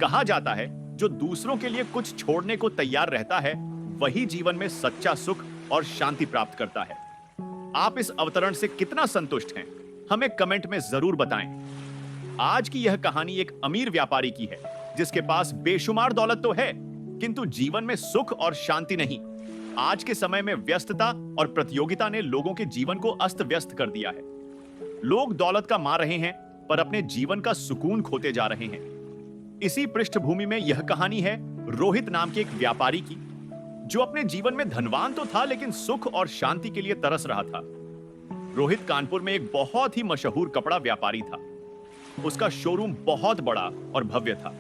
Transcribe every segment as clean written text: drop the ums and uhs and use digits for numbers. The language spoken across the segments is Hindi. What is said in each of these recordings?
कहा जाता है जो दूसरों के लिए कुछ छोड़ने को तैयार रहता है वही जीवन में सच्चा सुख और शांति प्राप्त करता है। आप इस अवतरण से कितना संतुष्ट हैं हमें कमेंट में जरूर बताएं। आज की यह कहानी एक अमीर व्यापारी की है जिसके पास बेशुमार दौलत तो है किंतु जीवन में सुख और शांति नहीं। आज के समय में व्यस्तता और प्रतियोगिता ने लोगों के जीवन को अस्त व्यस्त कर दिया है। लोग दौलत का मा रहे हैं पर अपने जीवन का सुकून खोते जा रहे हैं। इसी पृष्ठभूमि में यह कहानी है रोहित नाम के एक व्यापारी की जो अपने जीवन में धनवान तो था लेकिन सुख और शांति के लिए तरस रहा था। रोहित कानपुर में एक बहुत ही मशहूर कपड़ा व्यापारी था। उसका शोरूम बहुत बड़ा और भव्य था।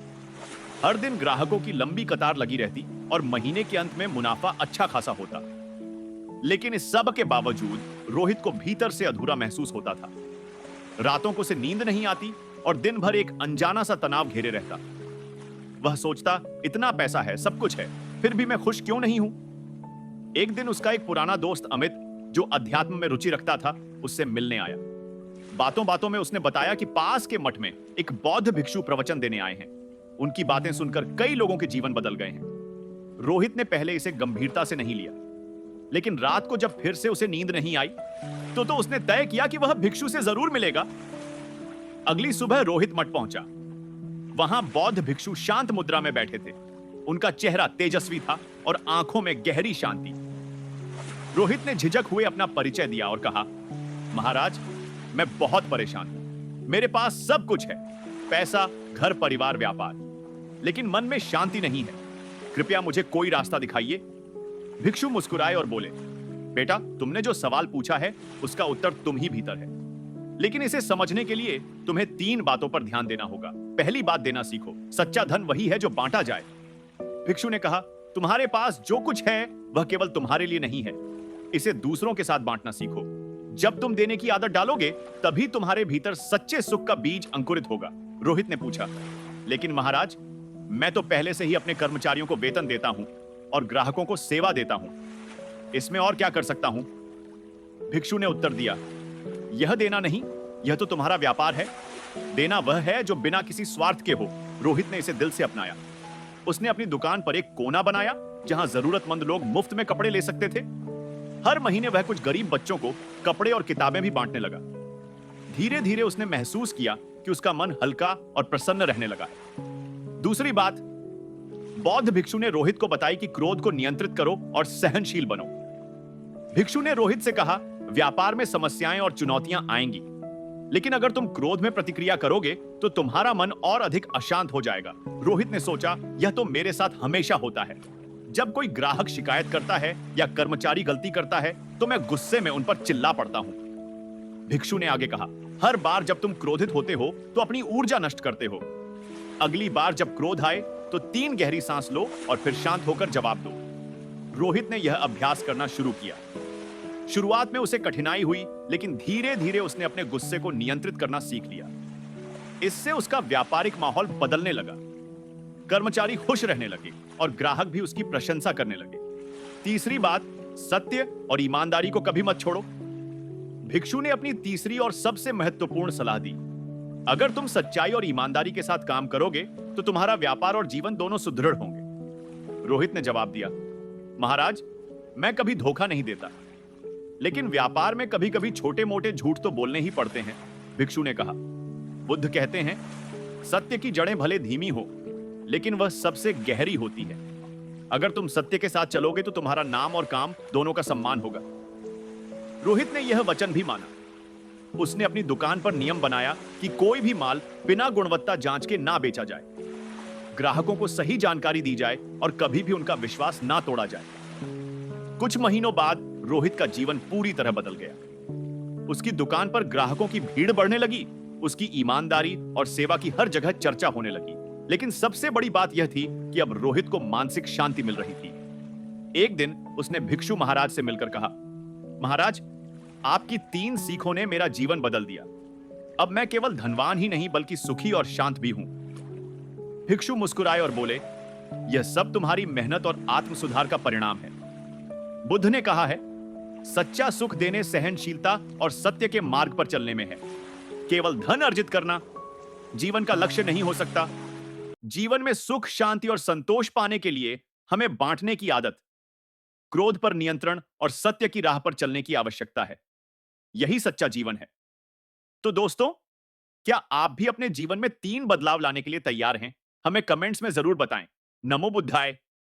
हर दिन ग्राहकों की लंबी कतार लगी रहती और महीने के अंत में मुनाफा अच्छा खासा होता। लेकिन इस सब के बावजूद रोहित को भीतर से अधूरा महसूस होता था। रातों को उसे नींद नहीं आती और दिन भर एक अनजाना सा तनाव घेरे रहता। वह सोचता इतना पैसा है, सब कुछ है, फिर भी मैं खुश क्यों नहीं हूं। एक दिन उसका एक पुराना दोस्त अमित जो अध्यात्म में रुचि रखता था उससे मिलने आया। बातों बातों में उसने बताया कि पास के मठ में एक बौद्ध भिक्षु प्रवचन देने आए हैं। उनकी बातें सुनकर कई लोगों के जीवन बदल गए हैं। रोहित ने पहले इसे गंभीरता से नहीं लिया, लेकिन रात को जब फिर से उसे नींद नहीं आई तो उसने तय किया कि वह भिक्षु से जरूर मिलेगा। अगली सुबह रोहित मठ पहुंचा। वहां बौद्ध भिक्षु शांत मुद्रा में बैठे थे। उनका चेहरा तेजस्वी था और आंखों में गहरी शांति। रोहित ने झिझक हुए अपना परिचय दिया और कहा, महाराज, मैं बहुत परेशान हूं। मेरे पास सब कुछ है, पैसा, घर, परिवार, व्यापार, लेकिन मन में शांति नहीं है। कृपया मुझे कोई रास्ता दिखाइए। भिक्षु मुस्कुराए और बोले, बेटा, तुमने जो सवाल पूछा है उसका उत्तर तुम ही भीतर है, लेकिन इसे समझने के लिए तुम्हें 3 बातों पर ध्यान देना होगा। पहली बात, देना सीखो। सच्चा धन वही है जो बांटा जाए। भिक्षु ने कहा, तुम्हारे पास जो कुछ है वह केवल तुम्हारे लिए नहीं है, इसे दूसरों के साथ बांटना सीखो। जब तुम देने की आदत डालोगे तभी तुम्हारे भीतर सच्चे सुख का बीज अंकुरित होगा। रोहित ने पूछा, लेकिन महाराज, मैं तो पहले से ही अपने कर्मचारियों को वेतन देता हूं और ग्राहकों को सेवा देता हूं, इसमें और क्या कर सकता हूं? भिक्षु ने उत्तर दिया, यह देना नहीं, यह तो तुम्हारा व्यापार है। देना वह है जो बिना किसी स्वार्थ के हो। रोहित ने इसे दिल से अपनाया। उसने अपनी दुकान पर एक कोना बनाया जहां जरूरतमंद लोग मुफ्त में कपड़े ले सकते थे। हर महीने वह कुछ गरीब बच्चों को कपड़े और किताबें भी बांटने लगा। धीरे धीरे उसने महसूस किया कि उसका मन हल्का और प्रसन्न रहने लगा। दूसरी बात, बौद्ध भिक्षु ने रोहित को बताई कि क्रोध को नियंत्रित करो और सहनशील बनो। भिक्षु ने रोहित से कहा, व्यापार में समस्याएं और चुनौतियां आएंगी, लेकिन अगर तुम क्रोध में प्रतिक्रिया करोगे तो तुम्हारा मन और अधिक अशांत हो जाएगा। रोहित ने सोचा, यह तो मेरे साथ हमेशा होता है। जब कोई ग्राहक शिकायत करता है या कर्मचारी गलती करता है तो मैं गुस्से में उन पर चिल्ला पड़ता हूं। भिक्षु ने आगे कहा, हर बार जब तुम क्रोधित होते हो तो अपनी ऊर्जा नष्ट करते हो। अगली बार जब क्रोध आए तो 3 गहरी सांस लो और फिर शांत होकर जवाब दो। रोहित ने यह अभ्यास करना शुरू किया। शुरुआत में उसे कठिनाई हुई, लेकिन धीरे धीरे उसने अपने गुस्से को नियंत्रित करना सीख लिया। इससे उसका व्यापारिक माहौल बदलने लगा। कर्मचारी खुश रहने लगे और ग्राहक भी उसकी प्रशंसा करने लगे। तीसरी बात, सत्य और ईमानदारी को कभी मत छोड़ो। भिक्षु ने अपनी तीसरी और सबसे महत्वपूर्ण सलाह दी, अगर तुम सच्चाई और ईमानदारी के साथ काम करोगे तो तुम्हारा व्यापार और जीवन दोनों सुदृढ़ होंगे। रोहित ने जवाब दिया, महाराज, मैं कभी धोखा नहीं देता, लेकिन व्यापार में कभी कभी छोटे मोटे झूठ तो बोलने ही पड़ते हैं। भिक्षु ने कहा, बुद्ध कहते हैं, सत्य की जड़ें भले धीमी हो लेकिन वह सबसे गहरी होती है। अगर तुम सत्य के साथ चलोगे तो तुम्हारा नाम और काम दोनों का सम्मान होगा। रोहित ने यह वचन भी माना। उसने अपनी दुकान पर नियम बनाया कि कोई भी माल बिना गुणवत्ता जांच के ना बेचा जाए, ग्राहकों को सही जानकारी दी जाए और कभी भी उनका विश्वास ना तोड़ा जाए। कुछ महीनों बाद रोहित का जीवन पूरी तरह बदल गया। उसकी दुकान पर ग्राहकों की भीड़ बढ़ने लगी। उसकी ईमानदारी और सेवा की हर जगह चर्चा होने लगी। लेकिन सबसे बड़ी बात यह थी कि अब रोहित को मानसिक शांति मिल रही थी। एक दिन उसने भिक्षु महाराज से मिलकर कहा, महाराज, आपकी 3 सीखों ने मेरा जीवन बदल दिया। अब मैं केवल धनवान ही नहीं बल्कि सुखी और शांत भी हूं। भिक्षु मुस्कुराए और बोले, यह सब तुम्हारी मेहनत और आत्म सुधार का परिणाम है। बुद्ध ने कहा है, सच्चा सुख देने सहनशीलता और सत्य के मार्ग पर चलने में है। केवल धन अर्जित करना जीवन का लक्ष्य नहीं हो सकता। जीवन में सुख, शांति और संतोष पाने के लिए हमें बांटने की आदत, क्रोध पर नियंत्रण और सत्य की राह पर चलने की आवश्यकता है। यही सच्चा जीवन है। तो दोस्तों, क्या आप भी अपने जीवन में 3 बदलाव लाने के लिए तैयार हैं? हमें कमेंट्स में जरूर बताएं। नमो बुद्धाय।